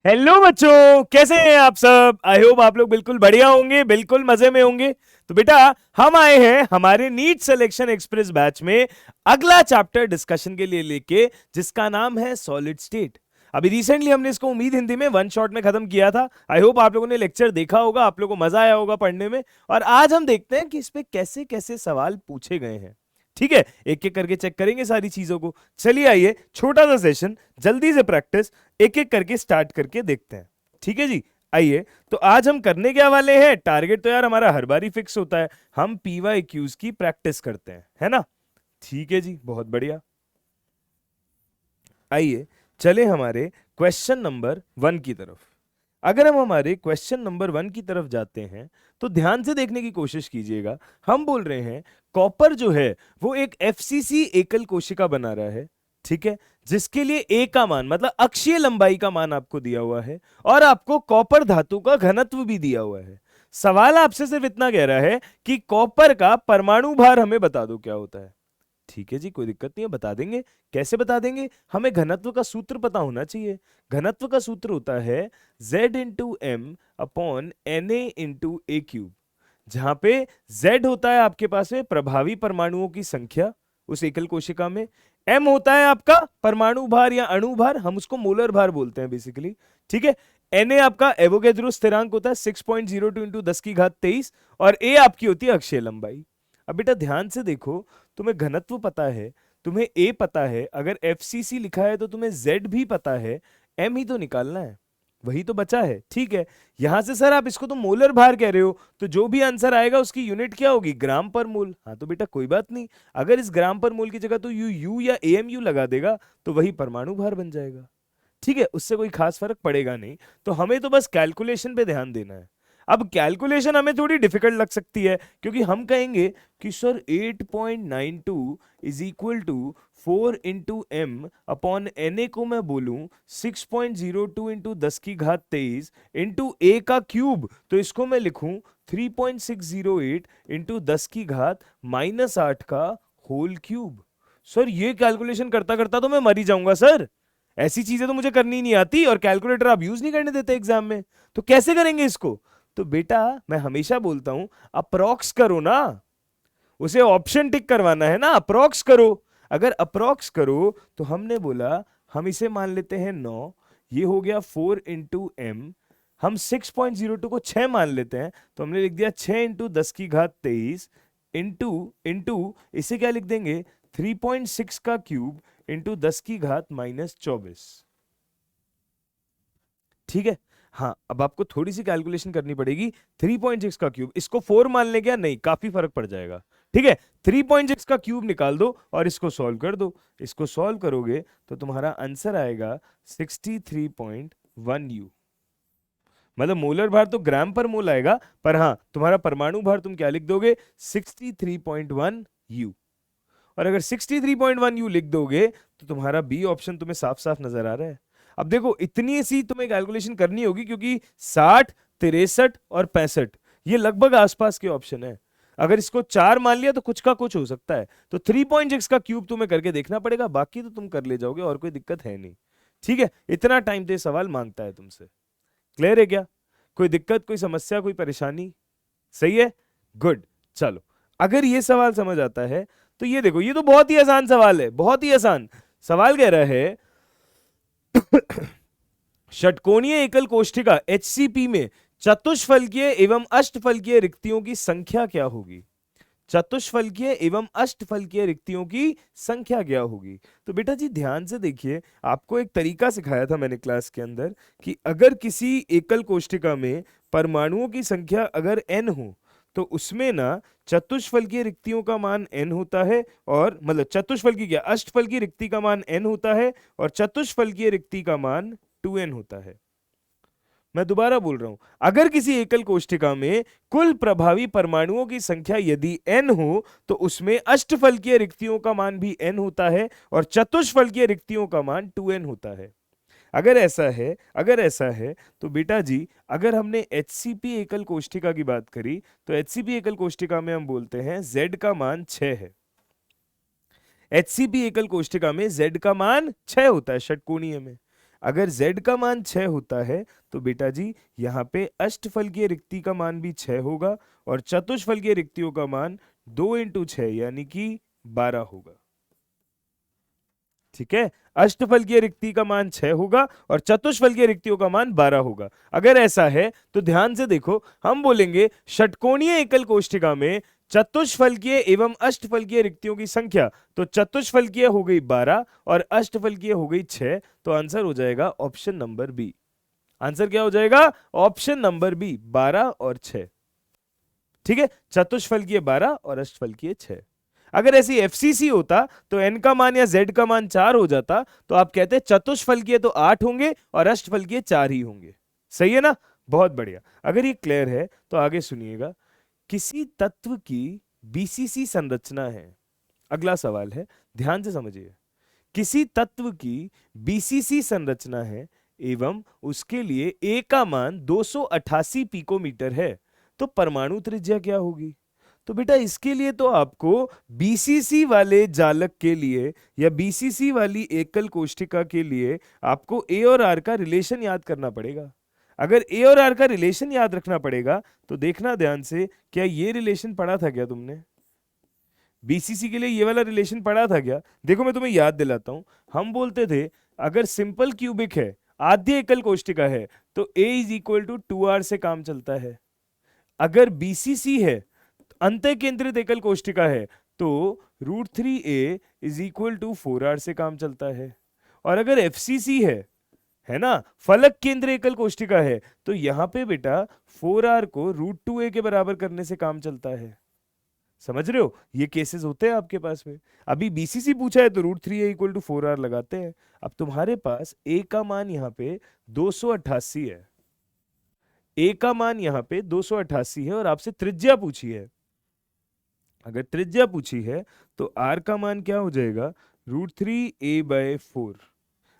Hello बच्चों, कैसे हैं आप सब। आई होप आप लोग बिल्कुल बढ़िया होंगे, बिल्कुल मजे में होंगे। तो बेटा, हम आए हैं हमारे नीट सिलेक्शन एक्सप्रेस बैच में अगला चैप्टर डिस्कशन के लिए लेके, जिसका नाम है सॉलिड स्टेट। अभी रिसेंटली हमने इसको उम्मीद हिंदी में वन शॉट में खत्म किया था। आई होप आप लोगों ने लेक्चर देखा होगा, आप लोगों को मजा आया होगा पढ़ने में। और आज हम देखते हैं कि इस पे कैसे कैसे सवाल पूछे गए हैं। ठीक है, एक एक करके चेक करेंगे सारी चीजों को। चलिए आइए, छोटा सा सेशन, जल्दी से प्रैक्टिस, एक एक करके स्टार्ट करके देखते हैं। ठीक है जी, आइए। तो आज हम करने क्या वाले हैं, टारगेट तो यार हमारा हर बार ही फिक्स होता है, हम पीवाईक्यूज की प्रैक्टिस करते हैं, है ना। ठीक है जी, बहुत बढ़िया। आइए चले हमारे क्वेश्चन नंबर 1 की तरफ। अगर हम हमारे क्वेश्चन नंबर 1 की तरफ जाते हैं तो ध्यान से देखने की कोशिश कीजिएगा। हम बोल रहे हैं कॉपर जो है वो एक एफसीसी एकल कोशिका बना रहा है, ठीक है, जिसके लिए ए का मान मतलब अक्षीय लंबाई का मान आपको दिया हुआ है और आपको कॉपर धातु का घनत्व भी दिया हुआ है। सवाल आपसे सिर्फ इतना कह रहा है कि कॉपर का परमाणु भार हमें बता दो क्या होता है। ठीक है जी, कोई दिक्कत नहीं है, बता देंगे। कैसे बता देंगे, हमें घनत्व का सूत्र पता होना चाहिए। घनत्व का सूत्र होता है Z into M upon N A into A cube, जहां पे Z होता है आपके पास में प्रभावी परमाणुओं की संख्या उस एकल कोशिका में, M होता है आपका परमाणु भार या अणु भार, हम उसको मोलर भार बोलते हैं बेसिकली। ठीक है, Na आपका एवोगैड्रो स्थिरांक होता है 6.02 इंटू 10 की घात 23, और A आपकी होती है अक्षीय लंबाई। अब बेटा ध्यान से देखो, तुम्हें घनत्व पता है, तुम्हें ए पता है, अगर एफसीसी लिखा है तो तुम्हें जेड भी पता है, एम ही तो निकालना है, वही तो बचा है। ठीक है, यहां से सर आप इसको तो मोलर भार कह रहे हो, तो जो भी आंसर आएगा उसकी यूनिट क्या होगी, ग्राम पर मोल। हाँ तो बेटा कोई बात नहीं, अगर इस ग्राम पर मोल की जगह तो यू या एएमयू लगा देगा तो वही परमाणु भार बन जाएगा। ठीक है, उससे कोई खास फर्क पड़ेगा नहीं। तो हमें तो बस कैलकुलेशन पे ध्यान देना है। अब कैलकुलेशन हमें थोड़ी डिफिकल्ट लग सकती है, क्योंकि हम कहेंगे कि sir 8.92 is equal to 4 into M upon N A को मैं बोलूं 6.02 इंटू 10 की घात 23 इंटू ए का क्यूब, तो इसको मैं लिखूं 3.608 इंटू 10 की घात -8 का होल क्यूब। सर ये कैलकुलेशन करता करता तो मैं मर ही जाऊंगा सर, ऐसी चीजें तो मुझे करनी नहीं आती, और कैलकुलेटर आप यूज नहीं करने देते एग्जाम में, तो कैसे करेंगे इसको। तो बेटा मैं हमेशा बोलता हूं अप्रोक्स करो ना, उसे ऑप्शन टिक करवाना है ना, अप्रोक्स करो। अगर अप्रोक्स करो तो हमने बोला हम इसे मान लेते हैं 9, ये हो गया 4 इंटू एम, हम 6.02 को 6 मान लेते हैं तो हमने लिख दिया 6 इंटू 10 की घात 23 इंटू इंटू इसे क्या लिख देंगे 3.6 का क्यूब इंटू 10 की घात -24। ठीक है, हाँ अब आपको थोड़ी सी कैलकुलेशन करनी पड़ेगी। 3.6 का क्यूब, इसको 4 मान ले क्या, नहीं काफी फर्क पड़ जाएगा। ठीक है, 3.6 का क्यूब निकाल दो और इसको सॉल्व कर दो। इसको सॉल्व करोगे तो तुम्हारा आंसर आएगा 63.1 यू। मतलब मोलर भार तो ग्राम पर मोल आएगा, पर हाँ तुम्हारा परमाणु भार तुम क्या लिख दोगे, 63.1 यू। और अगर 63.1 यू लिख दोगे तो तुम्हारा बी ऑप्शन तुम्हें साफ साफ नजर आ रहा है। अब देखो इतनी सी तुम्हें कैलकुलेशन करनी होगी, क्योंकि 60, 63 और 65 ये लगभग आसपास के ऑप्शन है। अगर इसको 4 मान लिया तो कुछ का कुछ हो सकता है, तो 3.6 का क्यूब तुम्हें करके देखना पड़ेगा, बाकी तो तुम कर ले जाओगे और कोई दिक्कत है नहीं। ठीक है, इतना टाइम तो ये सवाल मांगता है तुमसे। क्लियर है क्या, कोई दिक्कत, कोई समस्या, कोई परेशानी। सही है, गुड। चलो, अगर ये सवाल समझ आता है तो ये देखो, ये तो बहुत ही आसान सवाल है, बहुत ही आसान सवाल। कह रहा है षटकोणीय एकल कोष्ठिका एचसीपी में चतुष्फलकीय एवं अष्टफलकीय रिक्तियों की संख्या क्या होगी। चतुष्फलकीय एवं अष्टफलकीय रिक्तियों की संख्या क्या होगी। तो बेटा जी ध्यान से देखिए, आपको एक तरीका सिखाया था मैंने क्लास के अंदर कि अगर किसी एकल कोष्ठिका में परमाणुओं की संख्या अगर n हो तो उसमें ना चतुष्फलकीय रिक्तियों का मान n होता है, और मतलब चतुष्फलकीय क्या, अष्टफलकीय रिक्ति का मान n होता है और चतुष्फलकीय रिक्ति का मान 2n होता है। मैं दोबारा बोल रहा हूं, अगर किसी एकल कोष्ठिका में कुल प्रभावी परमाणुओं की संख्या यदि n हो तो उसमें अष्टफलकीय रिक्तियों का मान भी n होता है और चतुष्फलकीय रिक्तियों का मान 2n होता है। अगर ऐसा है तो बेटा जी अगर हमने HCP एकल कोष्ठिका की बात करी तो HCP एकल कोष्ठिका में हम बोलते हैं Z का मान 6 है। HCP एकल कोष्ठिका में Z का मान 6 होता है षटकोणीय में। अगर z का मान 6 होता है तो बेटा जी यहाँ पे अष्टफलकीय रिक्ति का मान भी 6 होगा और चतुष्फलकीय रिक्तियों का मान 2 इंटू 6 यानी कि 12 होगा। ठीक है, अष्टफलकीय रिक्ति का मान 6 होगा और चतुष्फलकीय रिक्तियों का मान 12 होगा। अगर ऐसा है तो ध्यान से देखो, हम बोलेंगे षटकोणीय एकल कोष्ठिका में चतुष्फलकीय एवं अष्टफलकीय रिक्तियों की संख्या, तो चतुष्फलकीय हो गई 12 और अष्टफलकीय हो गई 6, तो आंसर हो जाएगा ऑप्शन नंबर बी। आंसर क्या हो जाएगा? ऑप्शन नंबर बी, 12 और 6। ठीक है, चतुष्फलकीय 12 और अष्टफलकीय 6। अगर ऐसी एफसीसी होता तो एन का मान या जेड का मान 4 हो जाता, तो आप कहते चतुष्फलकीय तो 8 होंगे और अष्टफलकीय 4 ही होंगे। सही है ना? बहुत बढ़िया। अगर ये क्लियर है तो आगे सुनिएगा। किसी तत्व की बीसीसी संरचना है, अगला सवाल है, ध्यान से समझिए। किसी तत्व की बीसीसी संरचना है एवं उसके लिए ए का मान 288 पिकोमीटर है, तो परमाणु त्रिज्या क्या होगी? तो बेटा इसके लिए तो आपको बीसीसी वाले जालक के लिए या बीसीसी वाली एकल कोष्ठिका के लिए आपको ए और आर का रिलेशन याद करना पड़ेगा। अगर ए और आर का रिलेशन याद रखना पड़ेगा तो देखना ध्यान से, क्या ये रिलेशन पढ़ा था क्या तुमने? बीसीसी के लिए ये वाला रिलेशन पढ़ा था क्या? देखो मैं तुम्हें याद दिलाता हूं। हम बोलते थे अगर सिंपल क्यूबिक है, आद्य एकल कोष्ठिका है, तो a is equal to 2r से काम चलता है। अगर बीसीसी है, अंतः केंद्रित एकल कोष्ठिका है, तो √3a is equal to 4r से काम चलता है। और अगर एफसीसी है ना, फलक केंद्र एकल कोष्ठिका है, तो यहां पे बेटा 4r को √2a के बराबर करने से काम चलता है। समझ रहे हो? ये केसेस होते हैं आपके पास में। अभी बीसीसी पूछा है तो √3a इक्वल टू 4r लगाते हैं। अब तुम्हारे पास a का मान यहाँ पे 288 है, a का मान यहाँ पे 288 है और आपसे त्रिज्या पूछी है। अगर त्रिज्या पूछी है तो r का मान क्या हो जाएगा? √3a/4।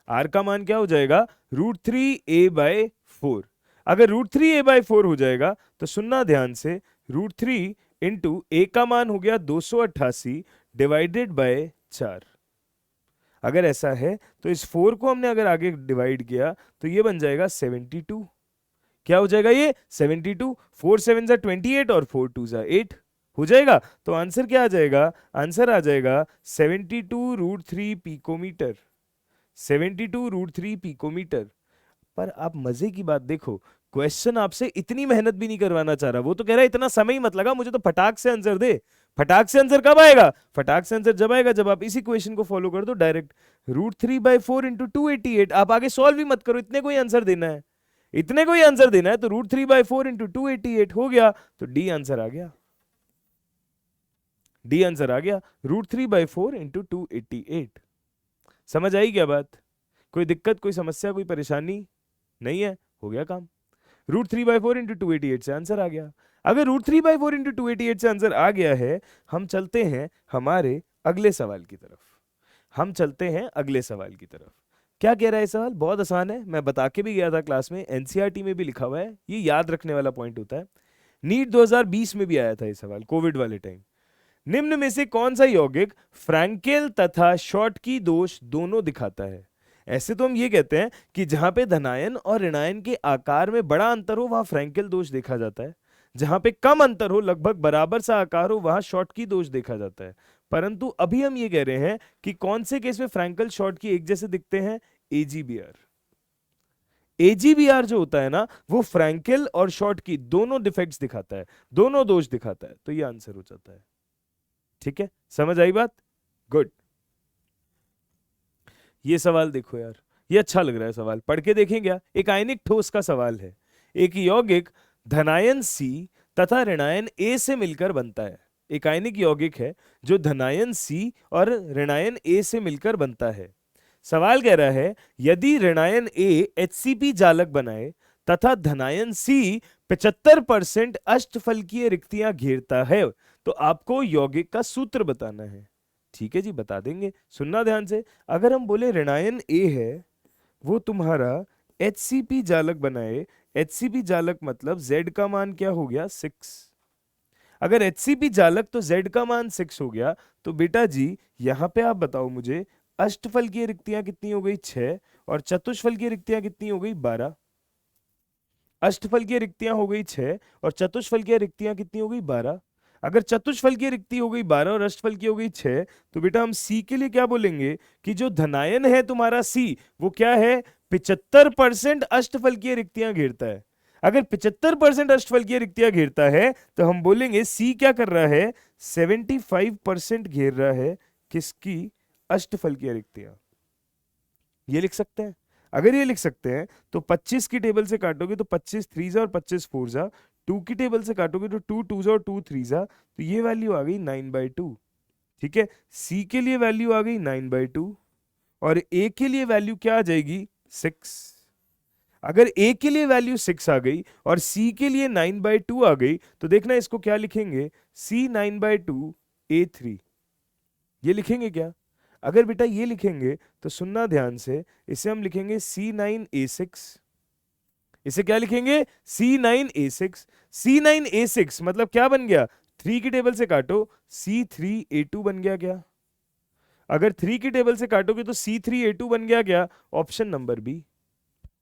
r का मान क्या हो जाएगा? √3a/4। अगर √3a/4 हो जाएगा तो सुनना ध्यान से, √3 इंटू a का मान हो गया 288 डिवाइडेड बाय 4। अगर ऐसा है तो इस 4 को हमने अगर आगे डिवाइड किया तो ये बन जाएगा 72। क्या हो जाएगा ये? 72। 4 7 जा 28 और 4 2 जा 8 हो जाएगा। तो आंसर क्या आ जाएगा? आंसर आ जाएगा 72√3 पिकोमीटर। 72√3 पिकोमीटर। पर आप मजे की बात देखो, क्वेश्चन आपसे इतनी मेहनत भी नहीं करवाना चाह रहा। वो तो कह रहा है इतना समय ही मत लगा, मुझे तो फटाक से आंसर दे। फटाक से आंसर कब आएगा? फटाक से आंसर जब आएगा जब आप इसी क्वेश्चन को फॉलो कर दो डायरेक्ट। √3/4 इंटू 288। आप आगे सॉल्व भी मत करो, इतने को ही आंसर देना है, इतने को ही आंसर देना है। तो √3/4 इंटू 288 हो गया, तो डी आंसर आ गया। डी आंसर आ गया, √3/4 इंटू 288। समझ आई क्या बात? कोई दिक्कत, कोई समस्या, कोई परेशानी नहीं है? हो गया काम। √3/4 इंटू 288 से आंसर आ गया। अगर √3/4 इंटू 288 से आंसर आ गया है, हम चलते हैं हमारे अगले सवाल की तरफ। हम चलते हैं अगले सवाल की तरफ। क्या कह रहा है सवाल? बहुत आसान है, मैं बता के भी गया था क्लास में, एनसीईआरटी में भी लिखा हुआ है, ये याद रखने वाला पॉइंट होता है। नीट 2020 में भी आया था ये सवाल, कोविड वाले टाइम। निम्न में से कौन सा यौगिक फ्रैंकेल तथा शॉर्टकी दोष दोनों दिखाता है? ऐसे तो हम ये कहते हैं कि जहां पे धनायन और ऋणायन के आकार में बड़ा अंतर हो वहां फ्रैंकेल दोष देखा जाता है, जहां पे कम अंतर हो, लगभग बराबर सा आकार हो, वहां शॉर्टकी दोष देखा जाता है। परंतु अभी हम ये कह रहे हैं कि कौन से केस में फ्रैंकेल शॉर्टकी एक जैसे दिखते हैं? एजीबीआर। एजीबीआर जो होता है ना, वो फ्रैंकेल और शॉर्टकी दोनों डिफेक्ट्स दिखाता है, दोनों दोष दिखाता है। तो ये आंसर हो जाता है। ठीक है, समझ आई बात? गुड। ये सवाल देखो यार, ये अच्छा लग रहा है सवाल, पढ़ के देखें क्या? एक आयनिक ठोस का सवाल है। एक यौगिक धनायन C तथा ऋणायन A से मिलकर बनता है। एक आयनिक यौगिक है जो धनायन C और ऋणायन A से मिलकर बनता है। सवाल कह रहा है यदि ऋणायन A HCP जालक बनाए तथा धनायन C 75% अष्टफलकीय रिक्तियां घेरता है, तो आपको यौगिक का सूत्र बताना है। ठीक है जी, बता देंगे, सुनना ध्यान से। अगर हम बोले ऋणायन A है, वो तुम्हारा HCP जालक बनाए। HCP जालक मतलब Z का मान क्या हो गया? 6। अगर HCP जालक तो Z का मान 6 हो गया, तो बेटा जी यहां पे आप बताओ मुझे अष्टफलकीय रिक्तियां कितनी हो गई 6 और चतुष्फलकीय रिक्तियां कितनी हो गई 12। अष्टफलकीय रिक्तियां हो गई 6 और चतुष्फलकीय रिक्तियां कितनी हो गई 12। अगर चतुष्फलकीय रिक्ति हो गई 12 और अष्टफलकीय हो गई 6, तो बेटा हम सी के लिए क्या बोलेंगे कि जो धनायन है तुम्हारा सी, वो क्या है 75% अष्टफलकीय रिक्तियां घेरता है। अगर 75% अष्टफलकीय रिक्तियां घेरता है तो हम बोलेंगे सी क्या कर रहा है 75% घेर रहा है किसकी, अष्टफलकीय रिक्तियां। ये लिख सकते हैं। अगर ये लिख सकते हैं तो 25 की टेबल से काटोगे तो 25 3 जा और 25 4 जा, 2 की टेबल से काटोगे तो 2 2 जा और 2 3 जा, तो ये वैल्यू आ गई 9/2। ठीक है, सी के लिए वैल्यू आ गई 9/2 और ए के लिए वैल्यू क्या आ जाएगी 6। अगर ए के लिए वैल्यू 6 आ गई और सी के लिए 9/2 आ गई, तो देखना इसको क्या लिखेंगे, सी 9/2 A3, ये लिखेंगे क्या। अगर बेटा ये लिखेंगे तो सुनना ध्यान से, इसे हम लिखेंगे C9A6। इसे क्या लिखेंगे C9A6। C9A6 मतलब क्या बन गया, 3 की टेबल से काटो C3A2 बन गया क्या। अगर 3 की टेबल से काटोगे तो C3A2 बन गया क्या, option number B,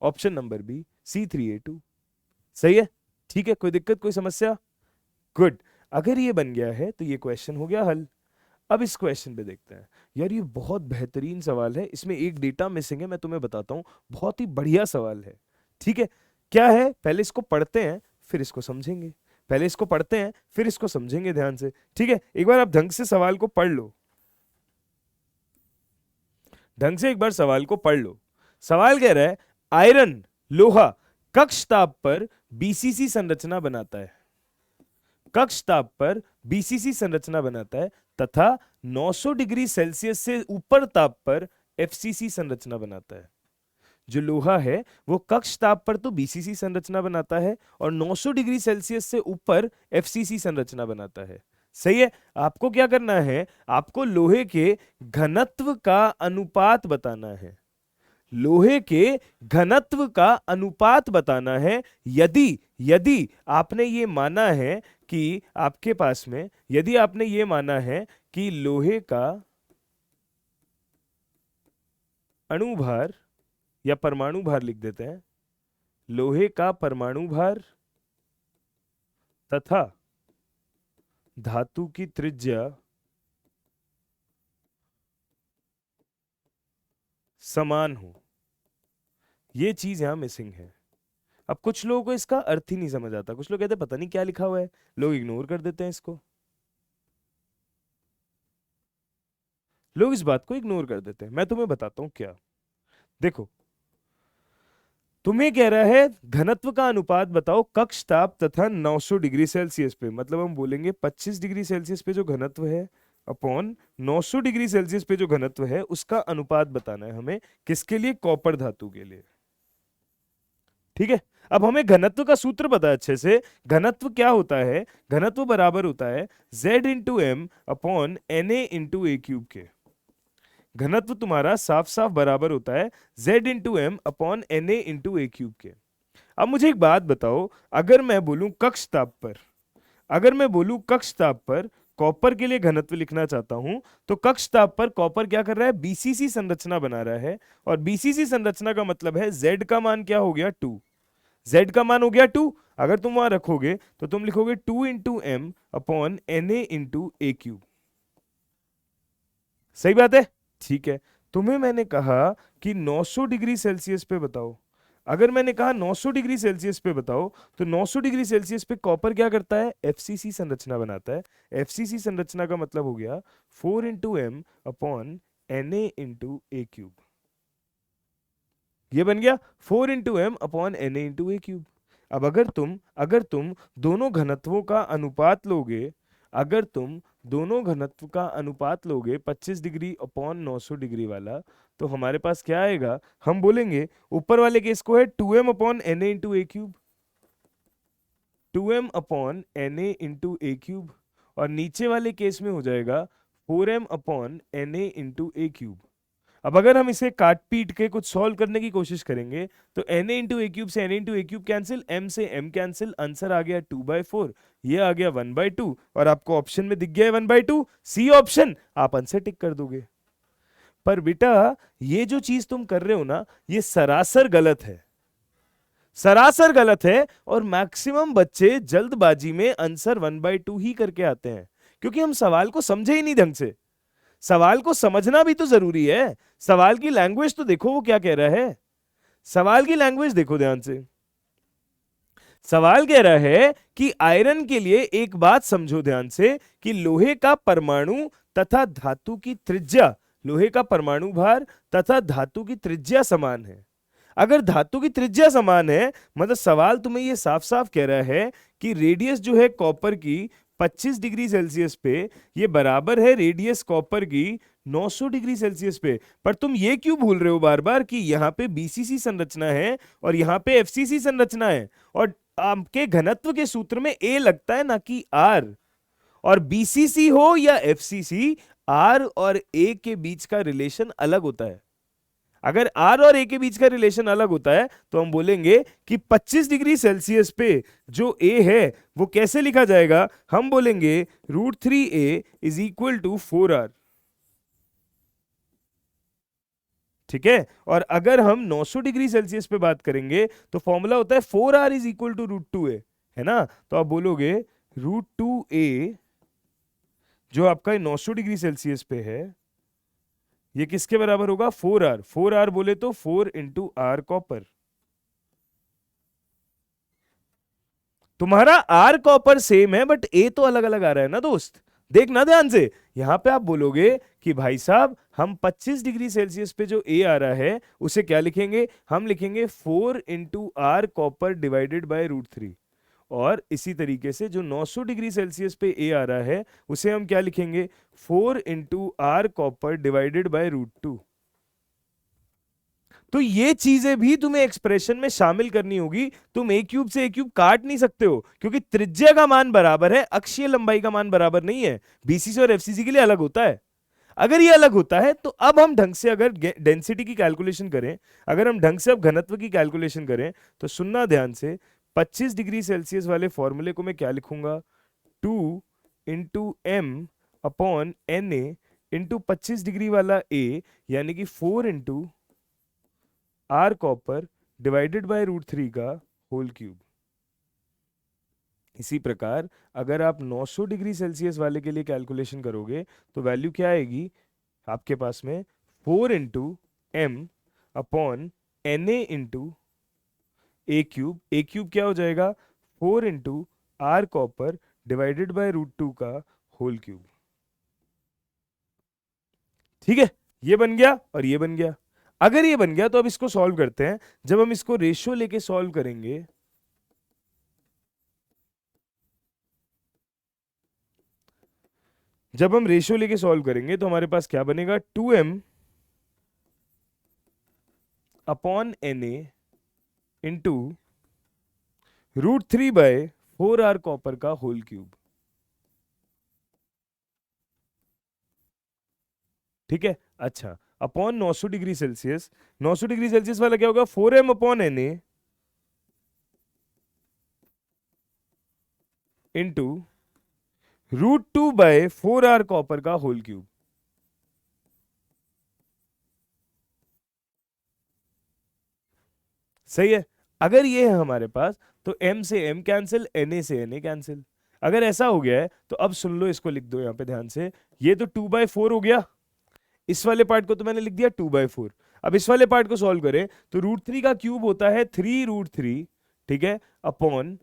option number B C3A2 सही है। ठीक है, कोई दिक्कत कोई समस्या, गुड। अगर ये बन गया है तो ये क्वेश्चन हो गया हल। अब इस क्वेश्चन पे देखते हैं। यार ये बहुत बेहतरीन सवाल है, इसमें एक डेटा मिसिंग है, मैं तुम्हें बताता हूं, बहुत ही बढ़िया सवाल है। ठीक है, क्या है पहले इसको पढ़ते हैं फिर इसको समझेंगे, पहले इसको पढ़ते हैं फिर इसको समझेंगे ध्यान से। ठीक है, एक बार आप ढंग से सवाल को पढ़ लो, ढंग से एक बार सवाल को पढ़ लो। सवाल कह रहा है आयरन लोहा कक्ष ताप पर बीसीसी संरचना बनाता है, कक्ष ताप पर बीसीसी संरचना बनाता है तथा 900 डिग्री सेल्सियस से ऊपर ताप पर एफसीसी संरचना बनाता है। जो लोहा है वो कक्ष ताप पर तो बीसीसी संरचना बनाता है और 900 डिग्री सेल्सियस से ऊपर एफसीसी संरचना बनाता है। सही है, आपको क्या करना है, आपको लोहे के घनत्व का अनुपात बताना है, लोहे के घनत्व का अनुपात बताना है। यदि यदि आपने ये माना है कि आपके पास में, यदि आपने ये माना है कि लोहे का अणुभार या परमाणु भार लिख देते हैं, लोहे का परमाणु भार तथा धातु की त्रिज्या समान हो, ये चीज यहां मिसिंग है। अब कुछ लोगों को इसका अर्थ ही नहीं समझ आता, कुछ लोग कहते हैं पता नहीं क्या लिखा हुआ है, लोग इग्नोर कर देते हैं इसको, लोग इस बात को इग्नोर कर देते हैं। मैं तुम्हें बताता हूं क्या। देखो, तुम्हें कह रहा है घनत्व का अनुपात बताओ कक्ष ताप तथा 900 डिग्री सेल्सियस पे, मतलब हम बोलेंगे 25 डिग्री सेल्सियस पे जो घनत्व है अपॉन 900 डिग्री सेल्सियस पे जो घनत्व है उसका अनुपात बताना है हमें, किसके लिए, कॉपर धातु के लिए। ठीक है, अब हमें घनत्व का सूत्र पता है अच्छे से। घनत्व क्या होता है, घनत्व बराबर होता है Z into M upon NA into ए क्यूब के। घनत्व तुम्हारा साफ साफ बराबर होता है Z into M upon NA into ए क्यूब के। अब मुझे एक बात बताओ, अगर मैं बोलूं कक्ष ताप पर, अगर मैं बोलूं कक्ष ताप पर कॉपर के लिए घनत्व लिखना चाहता हूं, तो कक्ष ताप पर कॉपर क्या कर रहा है, बीसीसी संरचना बना रहा है, और बीसीसी संरचना का मतलब है Z का मान क्या हो गया 2, Z का मान हो गया 2। अगर तुम वहां रखोगे तो तुम लिखोगे 2 into M upon NA into ए क्यूब। सही बात है, ठीक है। तुम्हें मैंने कहा कि 900 डिग्री सेल्सियस पे बताओ, अगर मैंने कहा 900 डिग्री सेल्सियस पे बताओ, तो 900 डिग्री सेल्सियस पे कॉपर क्या करता है, एफसीसी संरचना बनाता है। एफसीसी संरचना का मतलब हो गया 4 into M upon NA into ए क्यूब। ये बन गया 4 into M upon NA into ए क्यूब। अब अगर तुम दोनों घनत्वों का अनुपात लोगे, अगर तुम दोनों घनत्व का अनुपात लोगे 25 डिग्री अपॉन 900 डिग्री वाला, तो हमारे पास क्या आएगा, हम बोलेंगे ऊपर वाले केस को है 2m अपॉन NA इंटू ए cube, 2m upon NA into ए क्यूब, और नीचे वाले केस में हो जाएगा 4m अपॉन NA इंटू ए क्यूब। अब अगर हम इसे काट पीट के कुछ सॉल्व करने की कोशिश करेंगे तो NA इंटू ए क्यूब से NA इंटू ए क्यूब कैंसिल, m से m कैंसिल, आंसर आ गया 2/4, ये आ गया 1/2, और आपको ऑप्शन में दिख गया है 1/2, सी ऑप्शन, आप आंसर टिक कर दोगे। पर बेटा ये जो चीज तुम कर रहे हो ना, ये सरासर गलत है, सरासर गलत है। और मैक्सिमम बच्चे जल्दबाजी में आंसर 1/2 ही करके आते हैं, क्योंकि हम सवाल को समझे ही नहीं ढंग से। सवाल को समझना भी तो जरूरी है। सवाल की लैंग्वेज तो देखो वो क्या कह रहा है, सवाल की लैंग्वेज देखो ध्यान से। सवाल कह रहा है कि आयरन के लिए एक बात समझो ध्यान से, कि लोहे का परमाणु तथा धातु की त्रिज्या, लोहे का परमाणु भार तथा धातु की त्रिज्या समान है। अगर धातु की त्रिज्या समान है, मतलब सवाल तुम्हें ये साफ साफ कह रहा है कि रेडियस जो है कॉपर की 25 डिग्री सेल्सियस पे, ये बराबर है रेडियस कॉपर की 900 डिग्री सेल्सियस पे। पर तुम ये क्यों भूल रहे हो बार बार कि यहाँ पे बीसीसी संरचना है और यहाँ पे एफसीसी संरचना है, और आपके घनत्व के सूत्र में ए लगता है ना कि आर। और बीसीसी हो या एफसीसी, आर और ए के बीच का रिलेशन अलग होता है। अगर आर और ए के बीच का रिलेशन अलग होता है तो हम बोलेंगे कि 25 डिग्री सेल्सियस पे जो ए है वो कैसे लिखा जाएगा, हम बोलेंगे √3a is equal to 4r। ठीक है। और अगर हम 900 डिग्री सेल्सियस पे बात करेंगे तो फॉर्मूला होता है 4r is equal to √2a, है ना। तो आप बोलोगे √2a जो आपका 900 डिग्री सेल्सियस पे है, ये किसके बराबर होगा, 4r। 4r बोले तो 4 इंटू आर कॉपर। तुम्हारा आर कॉपर सेम है बट ए तो अलग अलग आ रहा है ना दोस्त, देखना ध्यान से। यहां पे आप बोलोगे कि भाई साहब हम 25 डिग्री सेल्सियस पे जो ए आ रहा है उसे क्या लिखेंगे, हम लिखेंगे 4 into R copper divided by √3। और इसी तरीके से जो 900 डिग्री सेल्सियस पे ए आ रहा है उसे हम क्या लिखेंगे, 4 into R copper divided by √2। तो ये चीजें भी तुम्हें एक्सप्रेशन में शामिल करनी होगी। तुम ए क्यूब से ए क्यूब काट नहीं सकते हो, क्योंकि त्रिज्या का मान बराबर है, अक्षीय लंबाई का मान बराबर नहीं है। बीसीसी और एफसीसी के लिए अलग होता है। अगर ये अलग होता है तो अब हम ढंग से अगर डेंसिटी की कैलकुलेशन करें, अगर हम ढंग से अब घनत्व की कैलकुलेशन करें, तो सुनना ध्यान से, 25 डिग्री सेल्सियस वाले फॉर्मूले को मैं क्या लिखूंगा, 2 into M upon N A into 25 degree वाला ए, यानी कि 4 into R copper divided by √3 का होल क्यूब। इसी प्रकार अगर आप 900 डिग्री सेल्सियस वाले के लिए कैलकुलेशन करोगे तो वैल्यू क्या आएगी आपके पास में, 4 into M upon N A into A cube. A cube क्या हो जाएगा, 4 into R copper divided by √2 का होल क्यूब। ठीक है, ये बन गया और ये बन गया। अगर ये बन गया तो अब इसको सॉल्व करते हैं। जब हम इसको रेशियो लेके सॉल्व करेंगे, जब हम रेशियो लेके सॉल्व करेंगे तो हमारे पास क्या बनेगा, 2m upon N A into √3 by 4r copper का होल क्यूब। ठीक है, अच्छा, upon 900 degree Celsius. 900 degree Celsius वाला क्या होगा, 4m upon N A into √2 by 4r copper का होल क्यूब। सही है। अगर ये है हमारे पास तो m से m कैंसिल, na से na कैंसिल। अगर ऐसा हो गया है तो अब सुन लो, इसको लिख दो यहां पे ध्यान से। ये तो 2/4 हो गया, इस वाले पार्ट को तो मैंने लिख दिया 2/4। अब इस वाले पार्ट को सॉल्व करें तो √3 का क्यूब होता है 3√3, ठीक है, अपॉन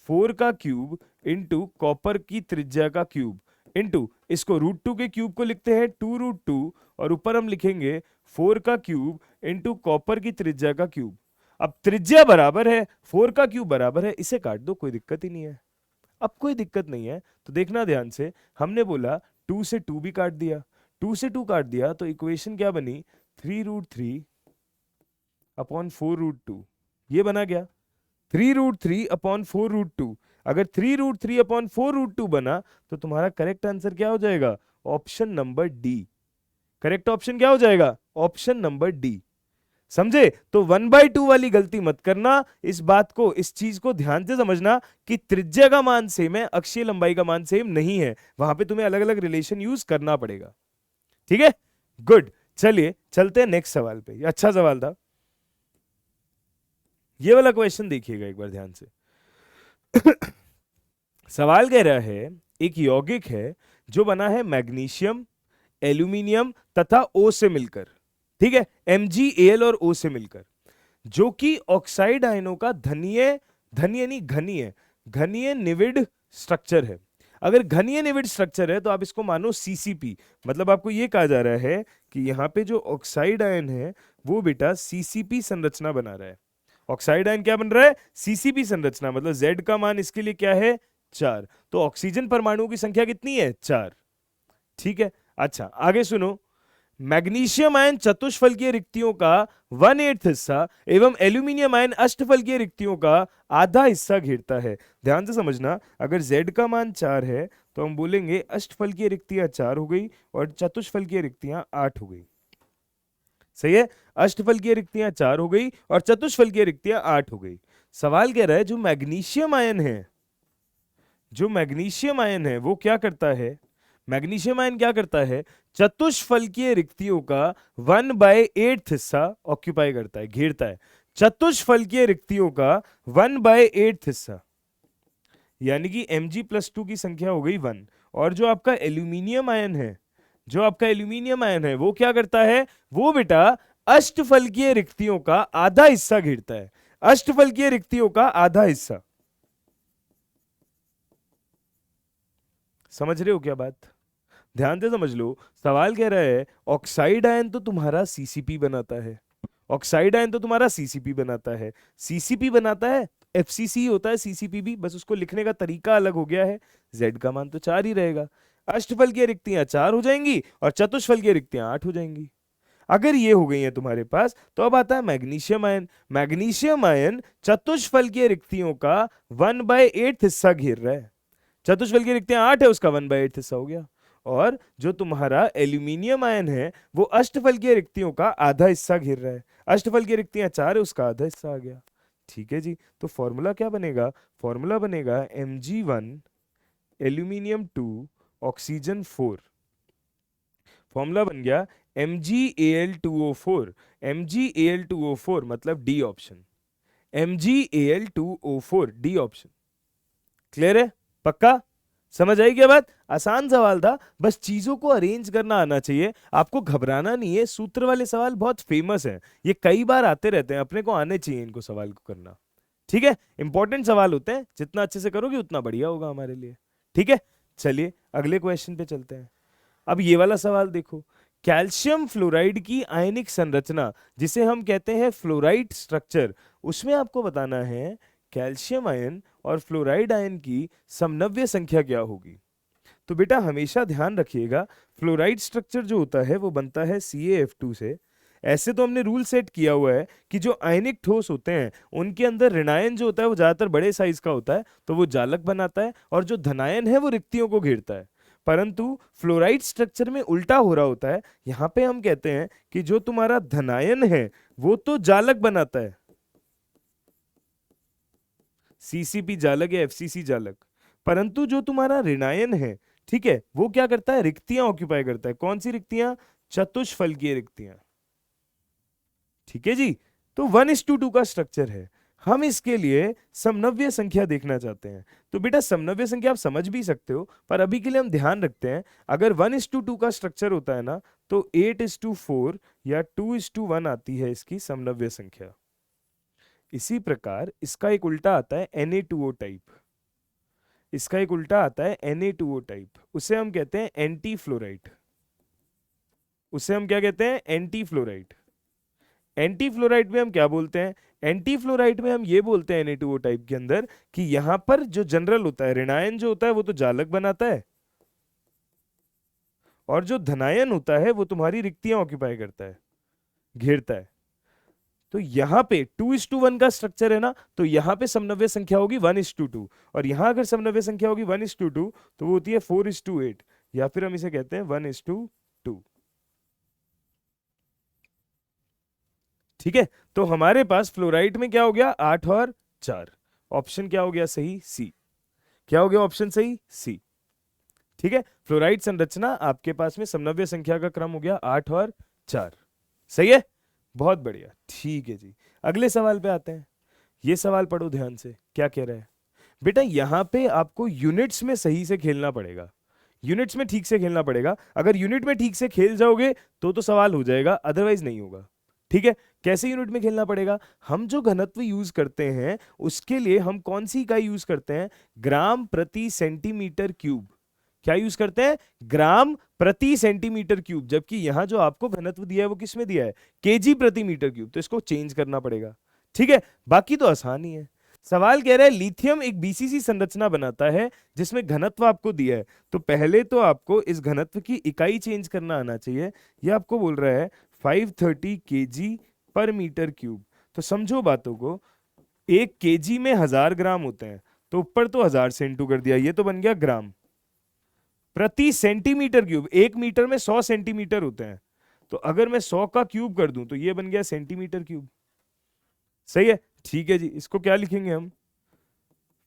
4 का क्यूब इंटू कॉपर की त्रिज्या का क्यूब इंटू इसको √2 के क्यूब को लिखते हैं 2√2, और ऊपर हम लिखेंगे 4 का क्यूब इंटू कॉपर की त्रिज्या का क्यूब। अब त्रिज्या बराबर है, 4 का क्यूब बराबर है, इसे काट दो, कोई दिक्कत ही नहीं है। अब कोई दिक्कत नहीं है तो देखना ध्यान से, हमने बोला 2 से 2 भी काट दिया, 2 से 2 काट दिया तो इक्वेशन क्या बनी, 3√3 अपॉन 4√2, ये बना गया 3√3 अपॉन 4√2। अगर 3√3 अपॉन 4√2 बना तो तुम्हारा करेक्ट आंसर क्या हो जाएगा, option number D. Correct option क्या हो जाएगा, ऑप्शन नंबर डी। समझे। तो 1/2 वाली गलती मत करना। इस बात को, इस चीज को ध्यान से समझना कि त्रिज्या का मान सेम है, अक्षीय लंबाई का मान सेम नहीं है, वहां पे तुम्हें अलग अलग रिलेशन यूज करना पड़ेगा। ठीक है, गुड। चलिए चलते हैं नेक्स्ट सवाल पे। ये अच्छा सवाल था, ये वाला क्वेश्चन देखिएगा एक बार ध्यान से। सवाल कह रहा है एक यौगिक है जो बना है मैग्नीशियम, एल्यूमिनियम तथा ओ से मिलकर, ठीक है, MgAl और O से मिलकर, जो कि ऑक्साइड आयनों का धनीय धनीय नहीं घनीय घनीय निविड स्ट्रक्चर है। अगर घनीय निविड स्ट्रक्चर है तो आप इसको मानो CCP, मतलब आपको ये कहा जा रहा है कि यहाँ पे जो ऑक्साइड आयन है वो बेटा CCP संरचना बना रहा है। ऑक्साइड आयन क्या बन रहा है? CCP संरचना, मतलब Z का मान इसके लिए क्या है? 4। तो ऑक्सीजन परमाणुओं की संख्या कितनी है? 4। ठीक है, अच्छा आगे सुनो। मैग्नीशियम आयन चतुष्फलकीय रिक्तियों का 1/8 हिस्सा एवं एल्यूमिनियम आयन अष्टफलकीय रिक्तियों का आधा हिस्सा घेरता है। ध्यान से समझना, अगर Z का मान 4 है तो हम बोलेंगे अष्टफलकीय रिक्तियां 4 हो गई और चतुष्फलकीय रिक्तियां 8 हो गई। सही है, अष्टफलकीय रिक्तियां 4 हो गई और चतुष्फलकीय रिक्तियां 8 हो गई। सवाल कह रहा है जो मैग्नीशियम आयन है, जो मैग्नीशियम आयन है वो क्या करता है? मैग्नीशियम आयन क्या करता है? चतुष्फलकीय रिक्तियों का 1/8 हिस्सा ऑक्यूपाई करता है, घेरता है। चतुष्फलकीय रिक्तियों का 1/8 हिस्सा, यानी कि Mg+2 की संख्या हो गई 1। और जो आपका एल्यूमिनियम आयन है, जो आपका एल्यूमिनियम आयन है वो क्या करता है? वो बेटा अष्टफलकीय रिक्तियों का आधा हिस्सा घेरता है। अष्टफलकीय रिक्तियों का आधा हिस्सा। समझ रहे हो क्या बात? ध्यान से समझ लो। सवाल कह रहा है ऑक्साइड आयन तो तुम्हारा CCP बनाता है, ऑक्साइड आयन तो तुम्हारा CCP बनाता है, CCP बनाता है, FCC होता है CCP भी, बस उसको लिखने का तरीका अलग हो गया है। Z का मान तो 4 ही रहेगा। अष्टफलकीय रिक्तियां 4 हो जाएंगी और चतुष्फलकीय रिक्तियां 8 हो जाएंगी। अगर ये हो गई है तुम्हारे पास तो अब आता है मैग्नीशियम आयन। मैग्नीशियम आयन चतुष्फलकीय रिक्तियों का 1/8 हिस्सा घेर रहा है। चतुष्फलकीय रिक्तियां 8 है, उसका 1/8 हिस्सा हो गया। और जो तुम्हारा एल्यूमिनियम आयन है वो अष्टफलकीय रिक्तियों का आधा हिस्सा घेर रहा है। अष्टफलकीय रिक्तियां 4 है, उसका आधा हिस्सा आ गया। ठीक है जी, तो फॉर्मूला क्या बनेगा? फॉर्मूला बनेगा Mg1 एल्यूमिनियम 2 ऑक्सीजन 4। फॉर्मूला बन गया MgAl2O4। MgAl2O4 मतलब D option, MgAl2O4 D option. Clear है? पक्का समझ आई क्या बात? आसान सवाल था, बस चीजों को अरेंज करना आना चाहिए, आपको घबराना नहीं है। सूत्र वाले सवाल बहुत फेमस हैं, ये कई बार आते रहते हैं, अपने को आने चाहिए इनको सवाल को करना। ठीक है, इंपॉर्टेंट सवाल होते हैं, जितना अच्छे से करोगे उतना बढ़िया होगा हमारे लिए। ठीक है, चलिए अगले क्वेश्चन पे चलते हैं। अब ये वाला सवाल देखो, कैल्शियम फ्लोराइड की आयनिक संरचना जिसे हम कहते हैं फ्लोराइड स्ट्रक्चर, उसमें आपको बताना है कैल्शियम आयन और फ्लोराइड आयन की समनव्य संख्या क्या होगी। तो बेटा हमेशा ध्यान रखिएगा, फ्लोराइड स्ट्रक्चर जो होता है वो बनता है CaF2 से। ऐसे तो हमने रूल सेट किया हुआ है कि जो आयनिक ठोस होते हैं उनके अंदर ऋणायन जो होता है वो ज्यादातर बड़े साइज का होता है, तो वो जालक बनाता है, और जो धनायन है वो रिक्तियों को घेरता है। परंतु फ्लोराइड स्ट्रक्चर में उल्टा हो रहा होता है। यहां पे हम कहते हैं कि जो तुम्हारा धनायन है वो तो जालक बनाता है, CCP जालक या FCC जालक, परंतु जो तुम्हारा ऋणायन है, ठीक है, वो क्या करता है? रिक्तियां ऑक्यूपाई करता है। कौन सी रिक्तियां? चतुष्फलकीय रिक्तियां। ठीक है जी, तो 1:2 का स्ट्रक्चर है। हम इसके लिए समनव्य संख्या देखना चाहते हैं। तो बेटा समनव्य संख्या आप समझ भी सकते हो, पर अभी के लिए हम ध्यान रखते हैं, अगर 1:2 का स्ट्रक्चर होता है ना तो 8:4 या 2:1 आती है इसकी समनव्य संख्या। इसी प्रकार इसका एक उल्टा आता है Na2O टाइप, इसका एक उल्टा आता है Na2O टाइप, उसे हम कहते हैं एंटी फ्लोराइड। उसे हम क्या कहते हैं? Anti fluoride. एंटी फ्लोराइड में हम क्या बोलते हैं? एंटी फ्लोराइड में हम ये बोलते हैं Na2O टाइप के अंदर कि यहां पर जो जनरल होता है, ऋणायन जो होता है वो तो जालक बनाता है, और जो धनायन होता है वो तुम्हारी रिक्तियां ऑक्यूपाई करता है, घेरता है। तो यहां पे 2:1 का स्ट्रक्चर है ना, तो यहां पे समनव्य संख्या होगी 1:2, और यहां अगर समनव्य संख्या होगी 1:2 तो वो होती है 4:8, या फिर हम इसे कहते हैं 1:2। ठीक है, तो हमारे पास फ्लोराइड में क्या हो गया? 8 और 4। ऑप्शन क्या हो गया सही? सी। क्या हो गया ऑप्शन सही? सी। ठीक है, फ्लोराइड संरचना आपके पास में समनव्य संख्या का क्रम हो गया 8 और 4। सही है, बहुत बढ़िया, ठीक है जी। अगले सवाल पे आते हैं। ये सवाल पढ़ो ध्यान से, क्या कह रहा है बेटा। यहां पे आपको यूनिट्स में सही से खेलना पड़ेगा, यूनिट्स में ठीक से खेलना पड़ेगा। अगर यूनिट में ठीक से खेल जाओगे तो सवाल हो जाएगा, अदरवाइज नहीं होगा। ठीक है, कैसे यूनिट में खेलना पड़ेगा? हम जो घनत्व यूज करते हैं उसके लिए हम कौन सी इकाई यूज करते हैं? ग्राम प्रति सेंटीमीटर क्यूब। क्या यूज करते हैं? ग्राम प्रति सेंटीमीटर क्यूब। जबकि यहां जो आपको घनत्व दिया है वो किस में दिया है? केजी प्रति मीटर क्यूब। तो इसको चेंज करना पड़ेगा। ठीक है, बाकी तो आसान ही है। सवाल कह रहा है लिथियम एक बीसीसी संरचना बनाता है जिसमें घनत्व आपको दिया है। तो पहले तो आपको इस घनत्व की इकाई चेंज करना आना चाहिए। ये आपको बोल रहा है 530 केजी पर मीटर क्यूब। तो समझो बातों को, एक केजी में 1000 ग्राम होते हैं, तो ऊपर तो 1000 से इंटू कर दिया, ये तो बन गया ग्राम प्रति सेंटीमीटर क्यूब। एक मीटर में 100 सेंटीमीटर होते हैं, तो अगर मैं 100 का क्यूब कर दूं तो ये बन गया सेंटीमीटर क्यूब। सही है, ठीक है जी। इसको क्या लिखेंगे हम?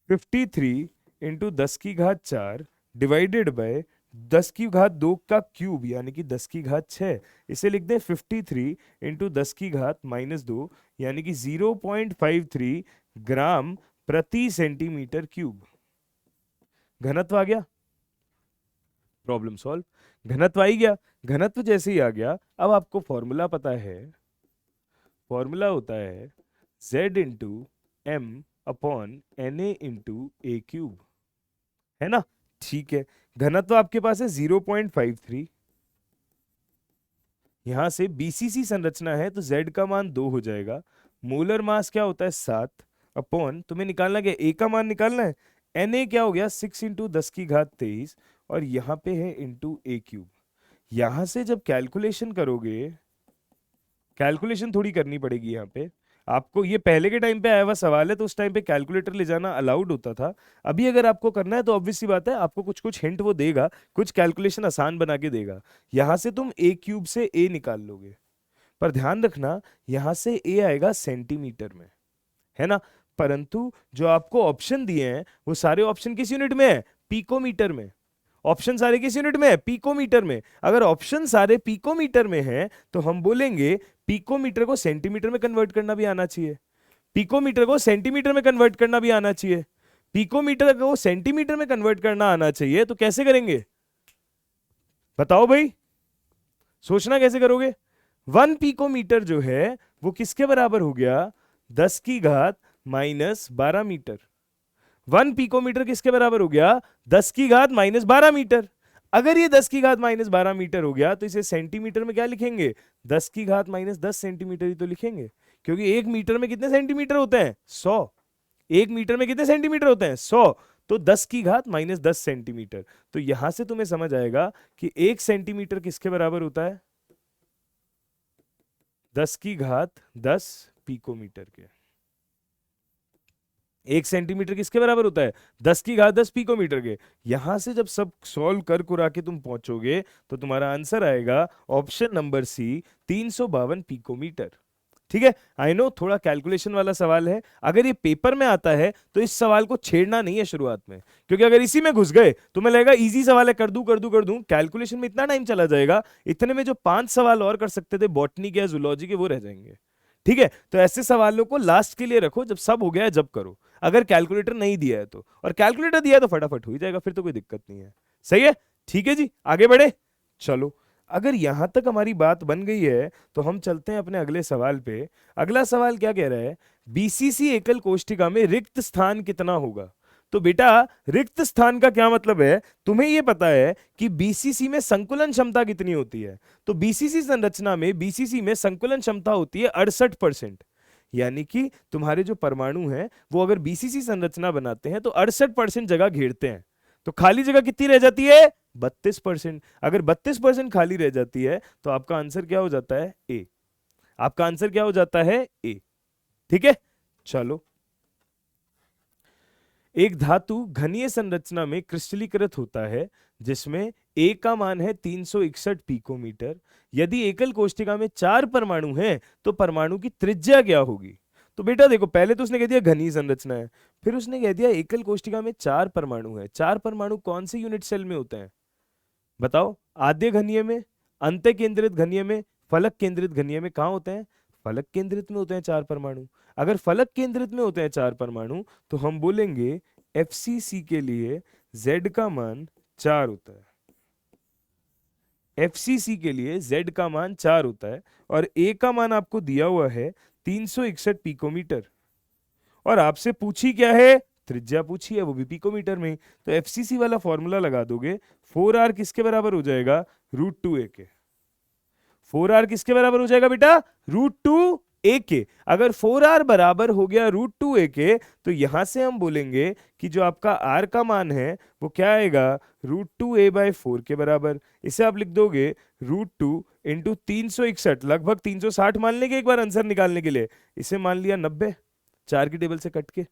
53 इंटू 10⁴ डिवाइडेड बाय 10⁻² का क्यूब यानी कि 10⁻⁶। इसे लिख दें 53 इंटू 10⁻⁻2 यानी कि 0.53 ग्राम प्रति सेंटीमीटर क्यूब। घनत्व आ गया, प्रॉब्लम सॉल्व। घनत्व आ ही गया। घनत्व जैसे ही आ गया, अब आपको फॉर्मूला पता है, फॉर्मूला होता है Z into M upon NA into ए क्यूब, है ना? ठीक है, घनत्व आपके पास है 0.53। यहां से बीसीसी संरचना है तो Z का मान 2 हो जाएगा। मोलर मास क्या होता है? 7 अपॉन, तुम्हें निकालना क्या? ए का मान निकालना है। Na क्या हो गया? 6 इंटू 10⁻23 और यहाँ पे है इंटू ए क्यूब। यहां से जब कैलकुलेशन करोगे, कैलकुलेशन थोड़ी करनी पड़ेगी यहाँ पे आपको। ये पहले के टाइम पे आया हुआ सवाल है, तो उस टाइम पे कैलकुलेटर ले जाना अलाउड होता था। अभी अगर आपको करना है तो ऑब्वियस सी बात है, आपको कुछ कुछ हिंट वो देगा, कुछ कैलकुलेशन आसान बना के देगा। यहां से तुम ए क्यूब से ए निकाल लोगे, पर ध्यान रखना यहां से ए आएगा सेंटीमीटर में, है ना? परंतु जो आपको ऑप्शन दिए हैं वो सारे ऑप्शन किस यूनिट में है? पिकोमीटर में। ऑप्शन सारे किस यूनिट में है? पिकोमीटर में। अगर ऑप्शन सारे पिकोमीटर में हैं तो हम बोलेंगे पिकोमीटर को सेंटीमीटर में कन्वर्ट करना भी आना चाहिए, पिकोमीटर को सेंटीमीटर में कन्वर्ट करना भी आना चाहिए, पिकोमीटर को सेंटीमीटर में कन्वर्ट करना आना चाहिए। तो कैसे करेंगे बताओ भाई, सोचना कैसे करोगे? 1 पिकोमीटर जो है वो किसके बराबर हो गया? 10⁻⁻12 मीटर। 1 पिकोमीटर किसके बराबर हो गया? 10⁻⁻12 मीटर। अगर ये 10⁻⁻12 मीटर हो गया तो इसे सेंटीमीटर में क्या लिखेंगे? 10⁻⁻10 सेंटीमीटर ही तो लिखेंगे, क्योंकि एक मीटर में कितने सेंटीमीटर होते हैं? 100। एक मीटर में कितने सेंटीमीटर होते हैं? 100। तो 10⁻⁻10 सेंटीमीटर। तो यहां से तुम्हें समझ आएगा कि 1 सेंटीमीटर किसके बराबर होता है? 10⁻10 पिकोमीटर के। 1 सेंटीमीटर किसके बराबर होता है? 10⁻10 पिकोमीटर के। यहां से जब सब सॉल्व कर कुरा के तुम पहुंचोगे तो तुम्हारा आंसर आएगा ऑप्शन नंबर सी, 352 पिकोमीटर। ठीक है, आई नो थोड़ा कैलकुलेशन वाला सवाल है। अगर ये पेपर में आता है तो इस सवाल को छेड़ना नहीं है शुरुआत में, क्योंकि अगर इसी में घुस गए तो मैं लगेगा इजी सवाल है, कर दूं कर दूं कर दूं, कैलकुलेशन में इतना टाइम चला जाएगा, इतने में जो 5 सवाल और कर सकते थे बॉटनी के या जूलॉजी के वो रह जाएंगे। ठीक है, तो ऐसे सवालों को लास्ट के लिए रखो, जब सब हो गया है जब करो। अगर कैलकुलेटर नहीं दिया है तो, और कैलकुलेटर दिया है तो फटाफट हो ही जाएगा, फिर तो कोई दिक्कत नहीं है। सही है, ठीक है जी, आगे बढ़े। चलो, अगर यहां तक हमारी बात बन गई है तो हम चलते हैं अपने अगले सवाल पे। अगला सवाल क्या कह रहा है? बीसीसी एकल कोष्ठिका में रिक्त स्थान कितना होगा? तो बेटा रिक्त स्थान का क्या मतलब है? तुम्हें यह पता है कि बीसीसी में संकुलन क्षमता कितनी होती है? तो बीसीसी संरचना में, बीसीसी में संकुलन क्षमता होती है 68%। यानी कि तुम्हारे जो परमाणु हैं वो अगर बीसीसी संरचना बनाते हैं तो 68% जगह घेरते हैं। तो खाली जगह कितनी रह जाती है? 32%। अगर 32% खाली रह जाती है तो आपका आंसर क्या हो जाता है? ए। आपका आंसर क्या हो जाता है? ए। ठीक है, चलो। एक धातु घनीय संरचना में क्रिस्टलीकृत होता है जिसमें ए का मान है 361 पिकोमीटर। यदि एकल कोष्ठिका में 4 परमाणु हैं तो परमाणु की त्रिज्या क्या होगी? तो बेटा देखो, पहले तो उसने कह दिया घनीय संरचना है, फिर उसने कह दिया एकल कोष्ठिका में 4 परमाणु है। 4 परमाणु कौन से यूनिट सेल में होते हैं बताओ? आद्य घनीय में, अंत्य केंद्रित घनीय में, फलक केंद्रित घनीय में कहाँ होते हैं? फलक केंद्रित में होते हैं 4 परमाणु। अगर फलक केंद्रित में होते हैं 4 परमाणु तो हम बोलेंगे FCC के लिए Z का मान 4 होता है। FCC के लिए Z का मान 4 होता है और A का मान आपको दिया हुआ है 361 पिकोमीटर और आपसे पूछी क्या है? त्रिज्या पूछी है, वो भी पिकोमीटर में। तो FCC वाला फॉर्मूला लगा दोगे, 4R किसके बराबर हो जाएगा? √2A के। 4R किसके बराबर हो जाएगा बेटा? √2A के। अगर 4R बराबर हो गया √2A के तो यहां से हम बोलेंगे कि जो आपका R का मान है वो क्या आएगा? √2A/4 के बराबर। इसे आप लिख दोगे √2 इंटू 361, लगभग 360 मान लेंगे एक बार आंसर निकालने के लिए। इसे मान लिया 90, 4 की टेबल से कट के,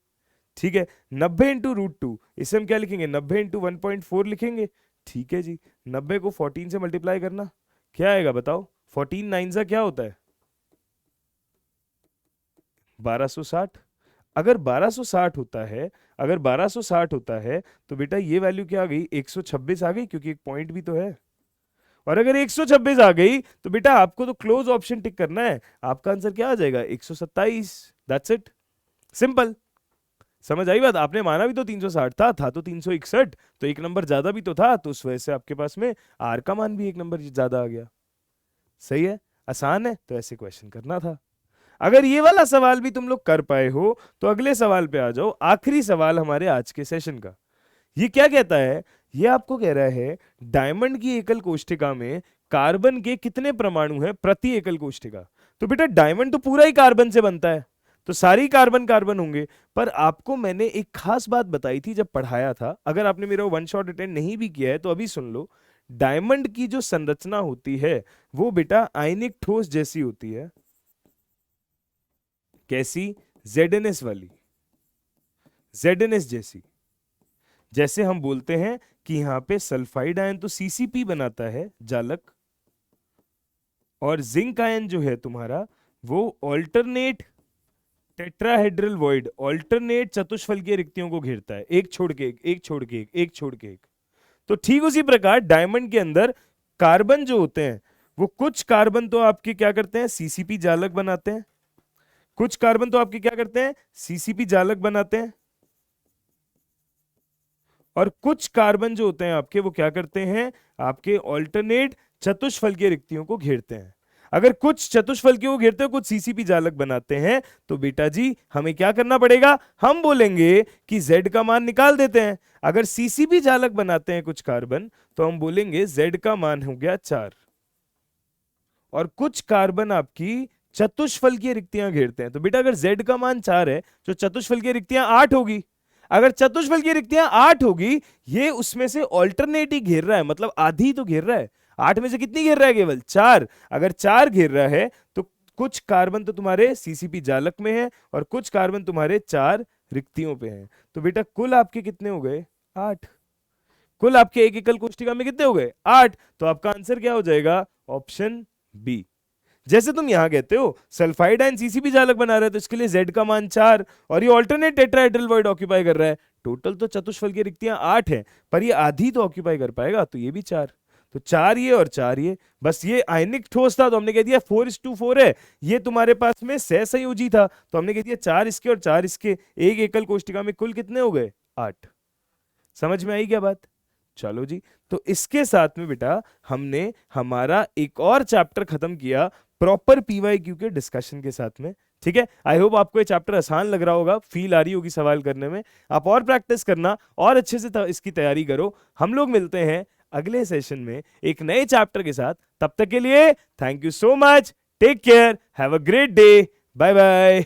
ठीक है। 90 इंटू √2, इसे हम क्या लिखेंगे? 90 इंटू 1.4 लिखेंगे, ठीक है जी। 90 को 14 से मल्टीप्लाई करना, क्या आएगा बताओ? 14 9 सा क्या होता है? 1260। अगर 1260 होता है, अगर 1260 होता है तो बेटा ये वैल्यू क्या आ गई? 126 आ गई, क्योंकि एक पॉइंट भी तो है। और अगर 126 आ गई तो बेटा आपको तो क्लोज ऑप्शन टिक करना है। आपका आंसर क्या आ जाएगा? 127। That's it, simple. समझ आई बात? आपने माना भी तो 360 था तो 361, तो एक नंबर ज्यादा भी तो था, तो उस वजह से आपके पास में आर का मान भी एक नंबर ज्यादा आ गया। सही है, आसान है, तो ऐसे क्वेश्चन करना था। अगर ये वाला सवाल भी तुम लोग कर पाए हो तो अगले सवाल पे आ जाओ। आखिरी सवाल हमारे आज के सेशन का। ये क्या कहता है? ये आपको कह रहा है डायमंड की एकल कोष्ठिका में कार्बन के कितने परमाणु हैं प्रति एकल कोष्ठिका। तो बेटा डायमंड तो पूरा ही कार्बन से बनता है, तो सारी कार्बन कार्बन होंगे। पर आपको मैंने एक खास बात बताई थी जब पढ़ाया था, अगर आपने मेरा वन शॉट अटेंड नहीं भी किया है तो अभी सुन लो। डायमंड की जो संरचना होती है वो बेटा आयनिक ठोस जैसी होती है। कैसी? ZnS वाली, ZnS जैसी। जैसे हम बोलते हैं कि यहां पे सल्फाइड आयन तो CCP बनाता है जालक, और जिंक आयन जो है तुम्हारा वो ऑल्टरनेट टेट्राहेड्रल वॉइड, ऑल्टरनेट चतुष्फलकीय रिक्तियों को घेरता है, एक छोड़ के एक, एक छोड़ के एक, एक छोड़ के एक। तो ठीक उसी प्रकार डायमंड के अंदर कार्बन जो होते हैं वो कुछ कार्बन तो आपके क्या करते हैं? CCP जालक बनाते हैं। कुछ कार्बन तो आपके क्या करते हैं? CCP जालक बनाते हैं। और कुछ कार्बन जो होते हैं आपके वो क्या करते हैं? आपके ऑल्टरनेट चतुष्फलकीय रिक्तियों को घेरते हैं। अगर कुछ चतुष्फलकीय को घेरते हैं, कुछ CCP जालक बनाते हैं, तो बेटा जी हमें क्या करना पड़ेगा? हम बोलेंगे कि Z का मान निकाल देते हैं। अगर CCP जालक बनाते हैं कुछ कार्बन तो हम बोलेंगे Z का मान हो गया 4, और कुछ कार्बन आपकी चतुष्फलकीय रिक्तियां घेरते हैं। तो बेटा अगर Z का मान 4 है तो चतुष्फलकीय रिक्तियां 8 होगी। अगर चतुष्फलकीय रिक्तियां 8 होगी, ये उसमें से ऑल्टरनेट ही घेर रहा है, मतलब आधी तो घेर रहा है। 8 में से कितनी घेर रहा है? केवल 4। अगर 4 घेर रहा है तो कुछ कार्बन तो तुम्हारे CCP जालक में है और कुछ कार्बन तुम्हारे 4 रिक्तियों पे हैं। तो बेटा कुल आपके कितने हो गए? 8। कुल आपके एक एकल कोष्ठिका में कितने हो गए? 8। तो आपका आंसर क्या हो जाएगा? Option B. जैसे तुम यहां कहते हो सल्फाइड आयन CCP जालक बना रहा है तो इसके लिए Z का मान 4 और ये ऑल्टरनेट टेट्राहेड्रल वॉइड ऑक्यूपाई कर रहा है। टोटल तो चतुष्फलकीय रिक्तियां 8 हैं, पर ये आधी तो ऑक्यूपाई कर पाएगा, तो ये भी 4। तो 4 ये और 4 ये। बस ये आयनिक ठोस था तो हमने कह दिया 4:4 है। ये तुम्हारे पास में सहसंयोजी था तो हमने कह दिया 4 इसके और 4 इसके। एक एकल कोष्ठिका में कुल कितने हो गए? 8। समझ में आई क्या बात? चलो जी, तो इसके साथ में बेटा हमने हमारा एक और चैप्टर खत्म किया प्रॉपर PYQ के डिस्कशन के साथ में। ठीक है, आई होप आपको ये चैप्टर आसान लग रहा होगा, फील आ रही होगी सवाल करने में। आप और प्रैक्टिस करना और अच्छे से इसकी तैयारी करो। हम लोग मिलते हैं अगले सेशन में एक नए चैप्टर के साथ। तब तक के लिए thank you so much, take care, have a great day, bye bye.